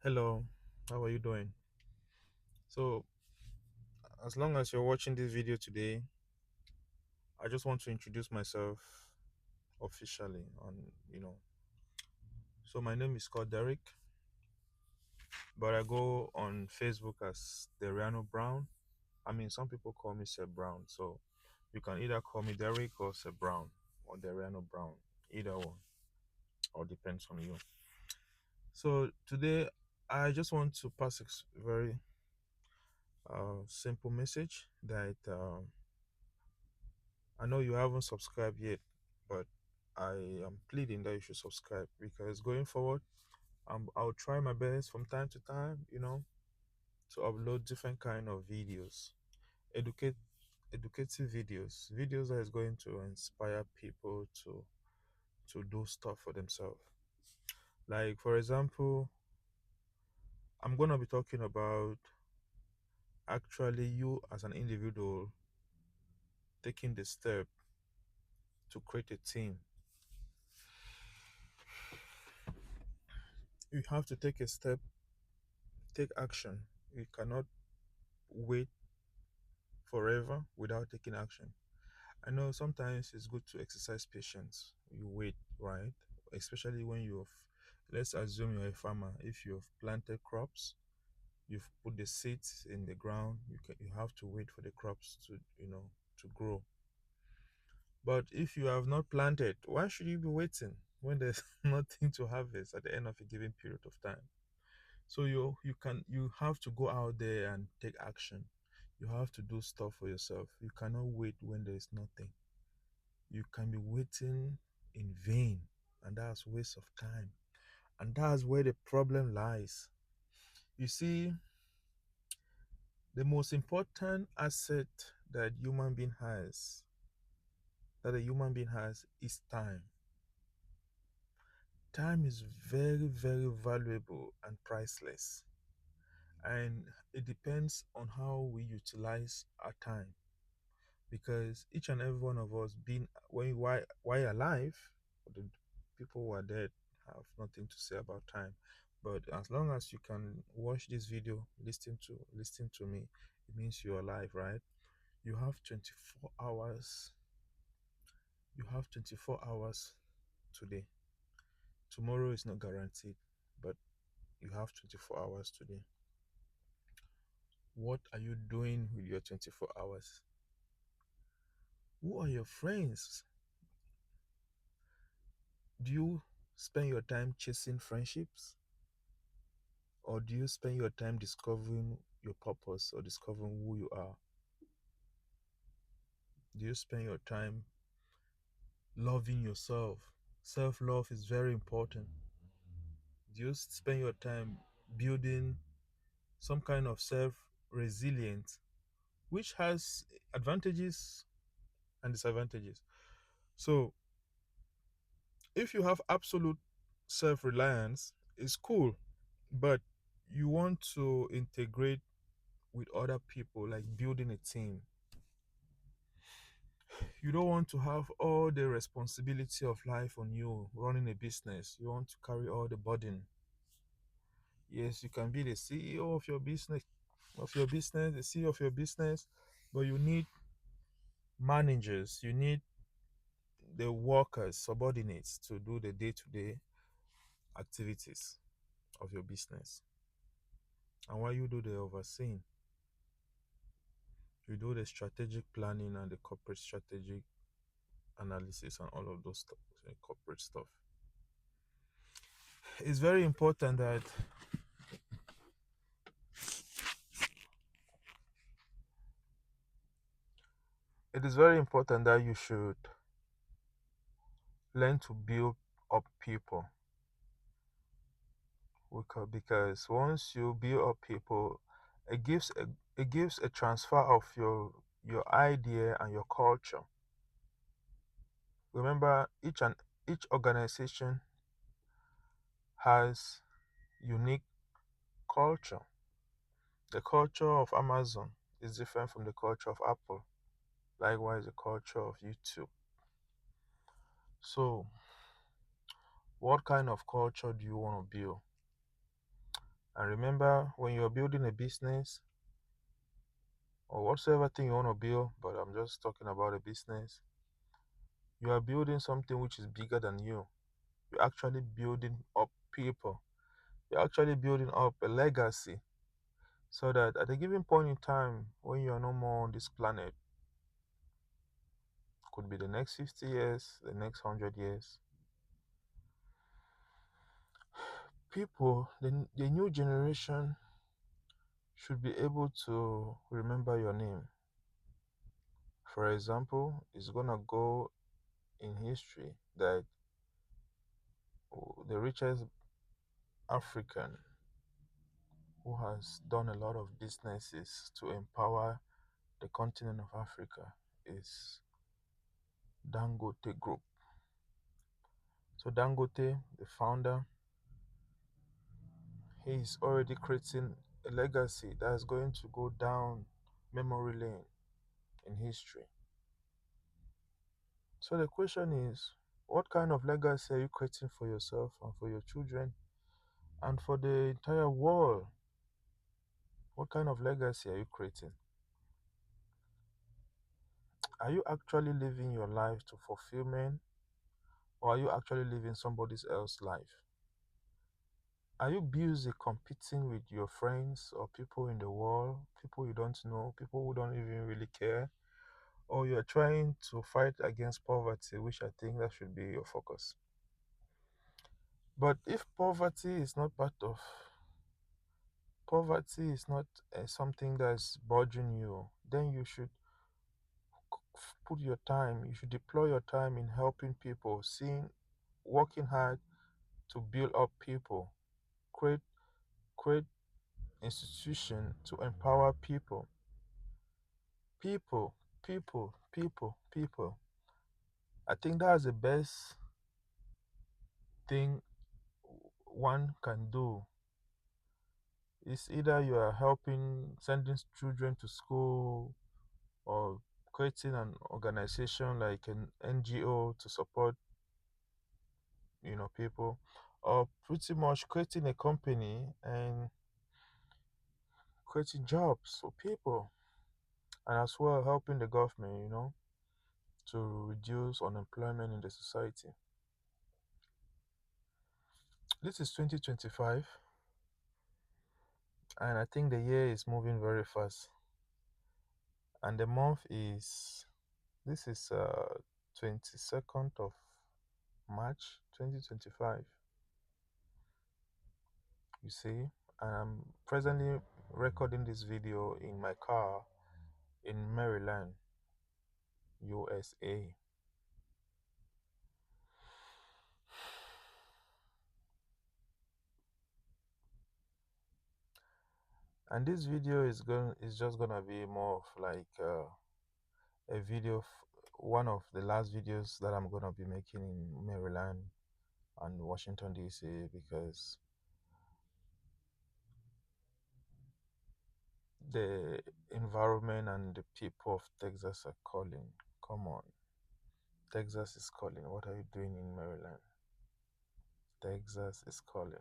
Hello, how are you doing? So, as long as you're watching this video today, I just want to introduce myself officially So my name is called Derek, but I go on Facebook as Deriano Brown. I mean, some people call me Sir Brown, so you can either call me Derek or Sir Brown or Deriano Brown, either one, or depends on you. So today, I just want to pass a very simple message that I know you haven't subscribed yet, but I am pleading that you should subscribe because going forward, I'll try my best from time to time, to upload different kind of videos, educate educative videos that is going to inspire people to do stuff for themselves. Like for example, I'm gonna be talking about actually you as an individual taking the step to create a team. You have to take a step, take action. You cannot wait forever without taking action. I know sometimes it's good to exercise patience. You wait, right? Especially when let's assume you're a farmer. If you've planted crops, you've put the seeds in the ground, you have to wait for the crops to grow. But if you have not planted, why should you be waiting when there's nothing to harvest at the end of a given period of time? So you have to go out there and take action. You have to do stuff for yourself. You cannot wait when there is nothing. You can be waiting in vain, and that's waste of time. And that's where the problem lies. You see, the most important asset that a human being has is time. Time is very, very valuable and priceless. And it depends on how we utilize our time. Because each and every one of us being why alive, the people who are dead have nothing to say about time. But as long as you can watch this video, listen to me, it means you're alive, right? You have 24 hours. You have 24 hours today. Tomorrow is not guaranteed, but you have 24 hours today. What are you doing with your 24 hours? Who are your friends? Do you spend your time chasing friendships? Or do you spend your time discovering your purpose or discovering who you are? Do you spend your time loving yourself? Self love is very important. Do you spend your time building some kind of self resilience, which has advantages and disadvantages? So, if you have absolute self reliance, it's cool, but you want to integrate with other people, like building a team. You don't want to have all the responsibility of life on you running a business. You want to carry all the burden. Yes, you can be the CEO the CEO of your business, but you need managers, you need the workers, subordinates to do the day-to-day activities of your business. And while you do the overseeing, you do the strategic planning and the corporate strategic analysis and all of those stuff, corporate stuff. It's very important that you should learn to build up people, because once you build up people, it gives a transfer of your idea and your culture. Remember, each organization has unique culture. The culture of Amazon is different from the culture of Apple. Likewise, the culture of YouTube. So, what kind of culture do you want to build? And remember, when you're building a business or whatsoever thing you want to build, but I'm just talking about a business, you are building something which is bigger than you. You're actually building up people. You're actually building up a legacy so that at a given point in time, when you are no more on this planet, could be the next 50 years, the next 100 years, people, the new generation should be able to remember your name. For example, it's gonna go in history that the richest African who has done a lot of businesses to empower the continent of Africa is Dangote Group. So Dangote, the founder, he's already creating a legacy that is going to go down memory lane in history. So the question is, what kind of legacy are you creating for yourself and for your children and for the entire world? What kind of legacy are you creating? Are you actually living your life to fulfillment, or are you actually living somebody else's life? Are you busy competing with your friends or people in the world, people you don't know, people who don't even really care? Or you're trying to fight against poverty, which I think that should be your focus. But if poverty is not something that's bothering you, then you should put your time, you should deploy your time in helping people, seeing, working hard to build up people, create create institution to empower people. People, people. I think that's the best thing one can do. It's either you are helping sending children to school or creating an organization like an NGO to support, people, or pretty much creating a company and creating jobs for people, and as well helping the government, to reduce unemployment in the society. This is 2025, and I think the year is moving very fast. And the month is this is 22nd of March 2025. You see, and I'm presently recording this video in my car in Maryland, USA. And this video is just gonna be more of like a video, one of the last videos that I'm gonna be making in Maryland and Washington DC, because the environment and the people of Texas are calling. Come on, Texas is calling. What are you doing in Maryland? Texas is calling.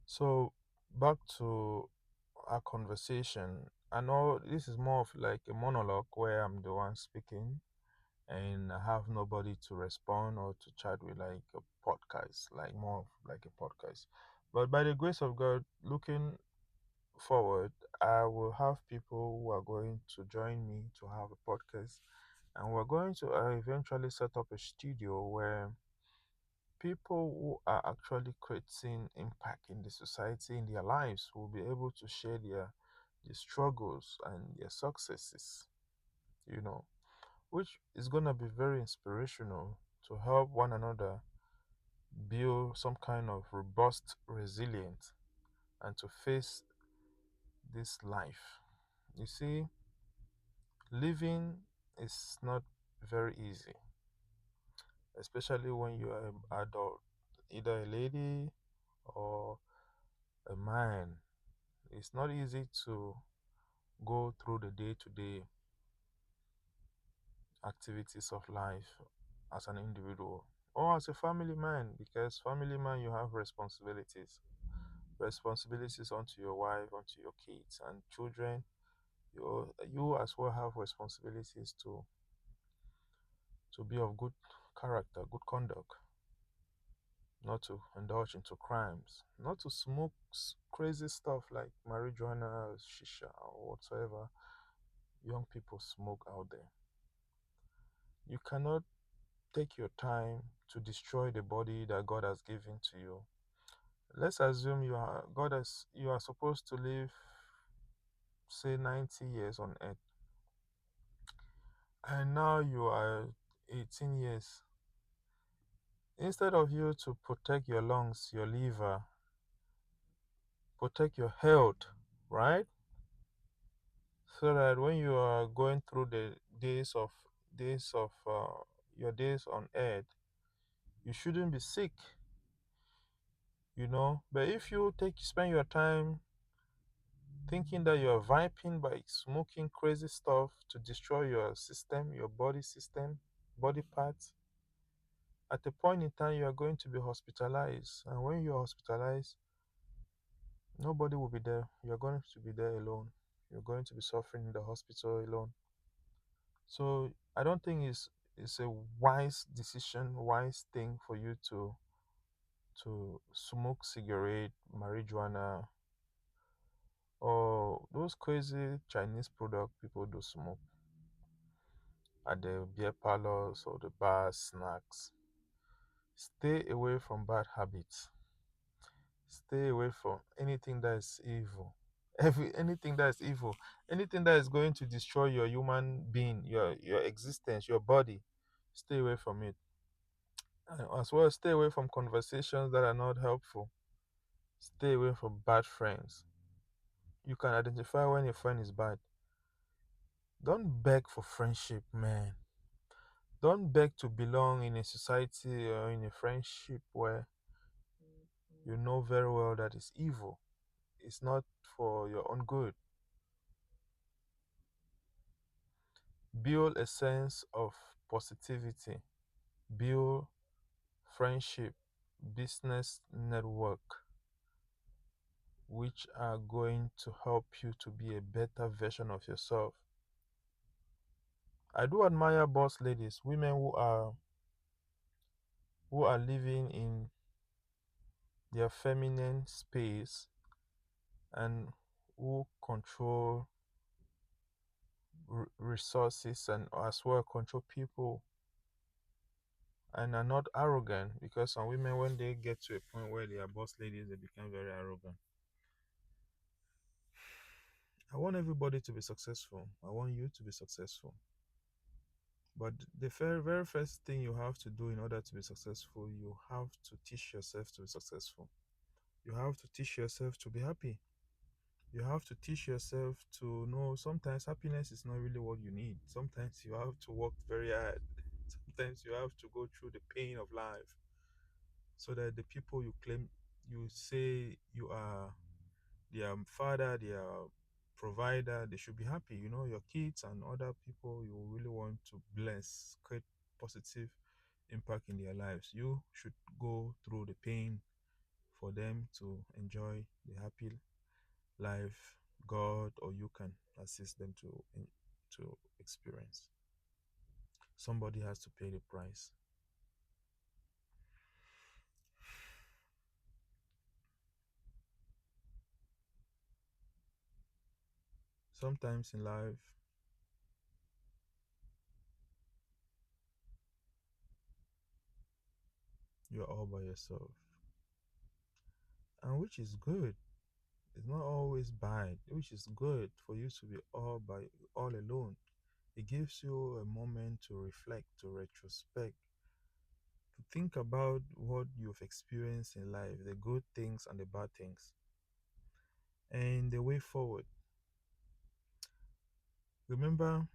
So back to our conversation. I know this is more of like a monologue where I'm the one speaking and I have nobody to respond or to chat with, like a podcast, like more of like a podcast. But by the grace of God, looking forward, I will have people who are going to join me to have a podcast, and we're going to eventually set up a studio where people who are actually creating impact in the society in their lives will be able to share their struggles and their successes, you know, which is going to be very inspirational to help one another build some kind of robust resilience and to face this life. You see, living is not very easy, especially when you are an adult, either a lady or a man. It's not easy to go through the day to day activities of life as an individual. or as a family man, because family man you have responsibilities onto your wife, onto your kids and children. You as well have responsibilities to be of good character, good conduct, not to indulge into crimes, not to smoke crazy stuff like marijuana, shisha, or whatsoever young people smoke out there. You cannot take your time to destroy the body that God has given to you. Let's assume you are supposed to live say 90 years on earth, and now you are 18 years. Instead of you to protect your lungs, your liver, protect your health, right? So that when you are going through the days of your days on earth, you shouldn't be sick, you know. But if you take spend your time thinking that you are vaping by smoking crazy stuff to destroy your system, your body system, body parts, at a point in time you are going to be hospitalized. And when you are hospitalized, nobody will be there. You're going to be there alone. You're going to be suffering in the hospital alone. So I don't think it's a wise decision, wise thing for you to smoke cigarette, marijuana, or those crazy Chinese product people do smoke at the beer parlors or the bars, snacks. Stay away from bad habits. Stay away from anything that is evil. Anything that is evil, anything that is going to destroy your human being, your existence, your body. Stay away from it. And as well, stay away from conversations that are not helpful. Stay away from bad friends. You can identify when a friend is bad. Don't beg for friendship, man. Don't beg to belong in a society or in a friendship where you know very well that it's evil. It's not for your own good. Build a sense of positivity. Build friendship, business network, which are going to help you to be a better version of yourself. I do admire boss ladies, women who are living in their feminine space and who control resources and as well control people and are not arrogant, because some women when they get to a point where they are boss ladies they become very arrogant. I want everybody to be successful. I want you to be successful. But the very first thing you have to do in order to be successful, you have to teach yourself to be successful. You have to teach yourself to be happy. You have to teach yourself to know sometimes happiness is not really what you need. Sometimes you have to work very hard. Sometimes you have to go through the pain of life so that the people you claim you say you are their father, their provider, they should be happy. You know, your kids and other people you really want to bless, create positive impact in their lives. You should go through the pain for them to enjoy the happy life God or you can assist them to experience. Somebody has to pay the price. Sometimes in life, you're all by yourself, and which is good. It's not always bad, which is good for you to be all alone. It gives you a moment to reflect, to retrospect, to think about what you've experienced in life, the good things and the bad things, and the way forward. Remember,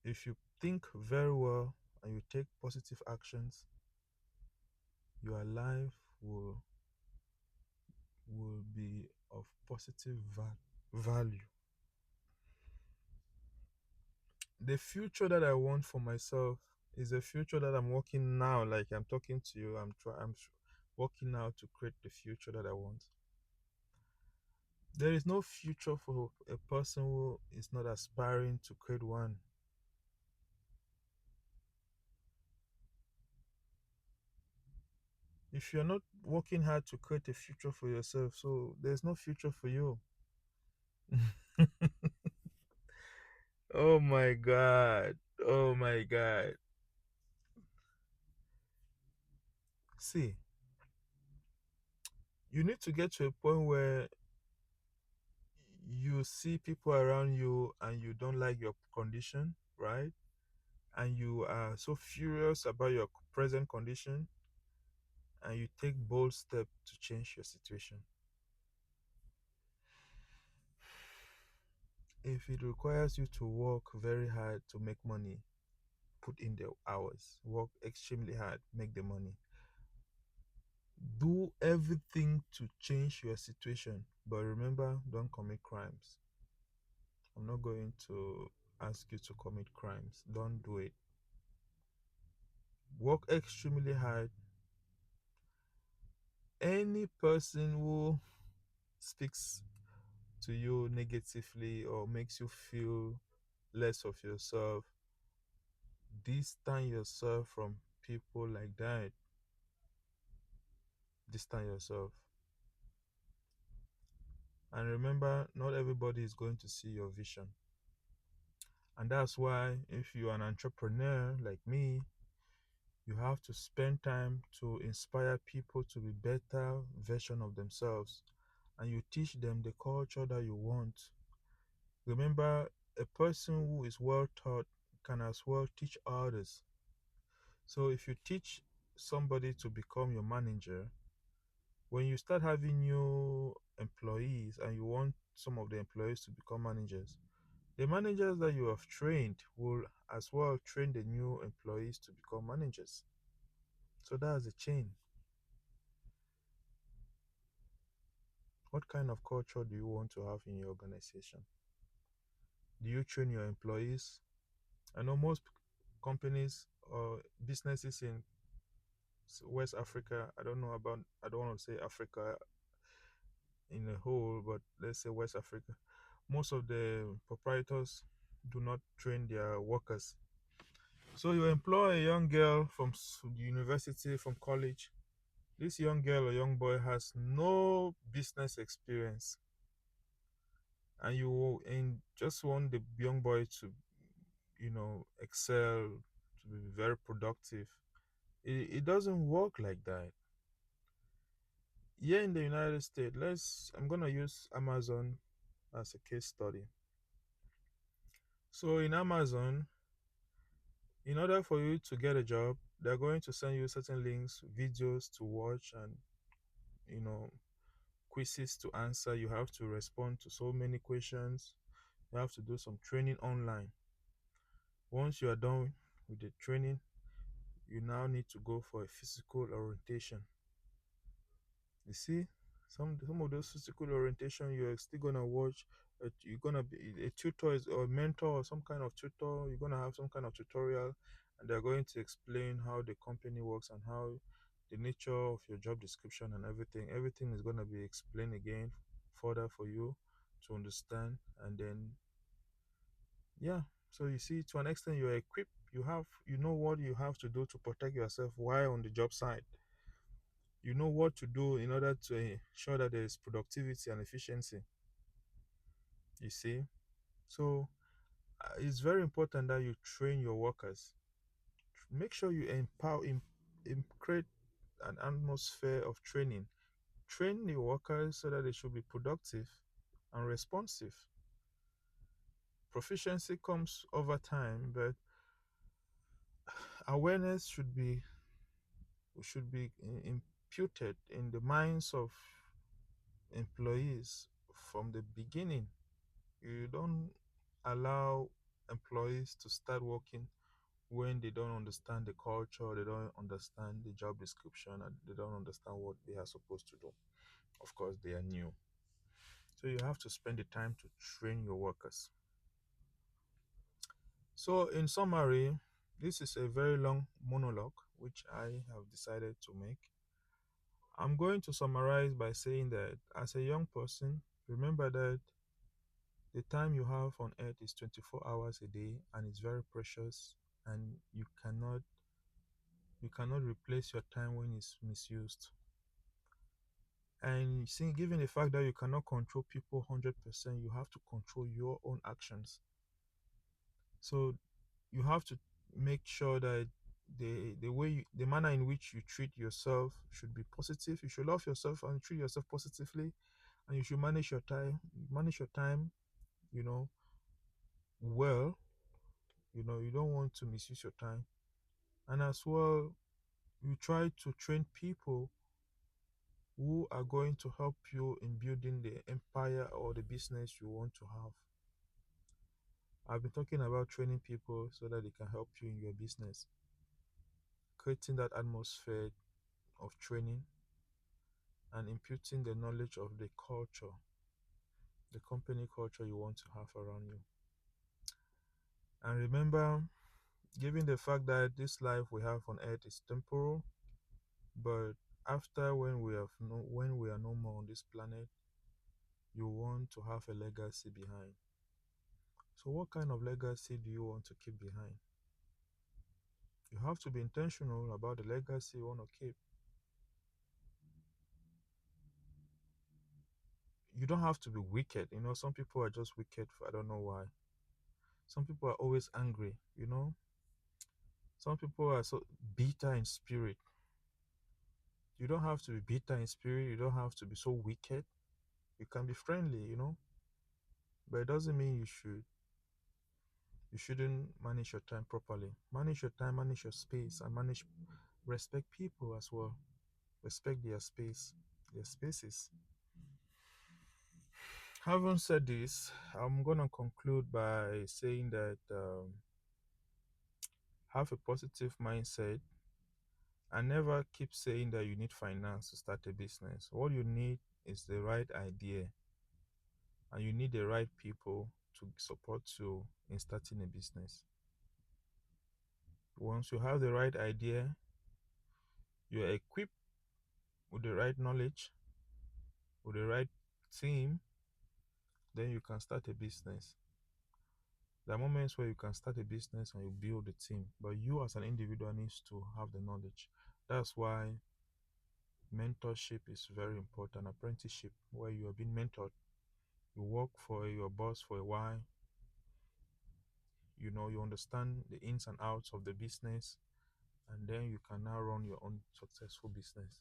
if you think very well and you take positive actions, your life will be of positive value. The future that I want for myself It's a future that I'm working now. Like I'm talking to you, working now to create the future that I want. There is no future for a person who is not aspiring to create one. If you're not working hard to create a future for yourself, so there's no future for you. Oh my god. Oh my god. See, you need to get to a point where you see people around you and you don't like your condition, right? And you are so furious about your present condition and you take bold steps to change your situation. If it requires you to work very hard to make money, put in the hours, work extremely hard, make the money. Do everything to change your situation, but remember, don't commit crimes. I'm not going to ask you to commit crimes. Don't do it. Work extremely hard. Any person who speaks to you negatively or makes you feel less of yourself, distance yourself from people like that. Distance yourself. And remember, not everybody is going to see your vision. And that's why, if you're an entrepreneur like me, you have to spend time to inspire people to be better version of themselves. And you teach them the culture that you want. Remember, a person who is well taught can as well teach others. So if you teach somebody to become your manager, when you start having new employees and you want some of the employees to become managers, the managers that you have trained will as well train the new employees to become managers. So that's a chain. What kind of culture do you want to have in your organization? Do you train your employees? I know most companies or businesses in West Africa, I don't want to say Africa in a whole, but let's say West Africa. Most of the proprietors do not train their workers. So you employ a young girl from the university, from college. This young girl or young boy has no business experience, and just want the young boy to, excel, to be very productive. It doesn't work like that. Here in the United States, I'm gonna use Amazon as a case study. So in Amazon, in order for you to get a job, they're going to send you certain links, videos to watch, and you know quizzes to answer. You have to respond to so many questions. You have to do some training online. Once you are done with the training, you now need to go for a physical orientation. You see, some of those physical orientation you're still gonna watch. You're gonna be a tutor or a mentor or some kind of tutor. You're gonna have some kind of tutorial, and they're going to explain how the company works and how the nature of your job description and everything. Everything is gonna be explained again further for you to understand, and then yeah. So you see, to an extent, you're equipped. You know what you have to do to protect yourself while on the job site. You know what to do in order to ensure that there is productivity and efficiency. You see, so it's very important that you train your workers. Make sure you create an atmosphere of training. Train the workers so that they should be productive and responsive. Proficiency comes over time, but awareness should be imputed in the minds of employees from the beginning. You don't allow employees to start working when they don't understand the culture, they don't understand the job description, and they don't understand what they are supposed to do. Of course, they are new. So you have to spend the time to train your workers. So, in summary, This is a very long monologue which I have decided to make. I'm going to summarize by saying that as a young person, remember that the time you have on earth is 24 hours a day and it's very precious, and you cannot replace your time when it's misused. And see, given the fact that you cannot control people 100%, you have to control your own actions. So you have to make sure that the manner in which you treat yourself should be positive. You should love yourself and treat yourself positively, and you should manage your time, you know, well. You don't want to misuse your time. And as well, you try to train people who are going to help you in building the empire or the business you want to have. I've been talking about training people so that they can help you in your business, creating that atmosphere of training and imputing the knowledge of the culture, the company culture you want to have around you. And remember, given the fact that this life we have on earth is temporal, but after when we are no more on this planet, you want to have a legacy behind. So what kind of legacy do you want to keep behind? You have to be intentional about the legacy you want to keep. You don't have to be wicked. Some people are just wicked for I don't know why. Some people are always angry. Some people are so bitter in spirit. You don't have to be bitter in spirit. You don't have to be so wicked. You can be friendly. But it doesn't mean you shouldn't manage your time properly. Manage your time, manage your space, and respect people as well. Respect their space, their spaces. Having said this, I'm gonna conclude by saying that have a positive mindset and never keep saying that you need finance to start a business. What you need is the right idea, and you need the right people to support you in starting a business. Once you have the right idea, you're equipped with the right knowledge, with the right team, then you can start a business. There are moments where you can start a business and you build a team, but you as an individual needs to have the knowledge. That's why mentorship is very important. Apprenticeship, where you are being mentored. You work for your boss for a while. You understand the ins and outs of the business, and then you can now run your own successful business.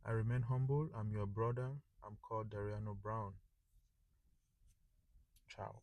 I remain humble. I'm your brother. I'm called Dariano Brown. Ciao.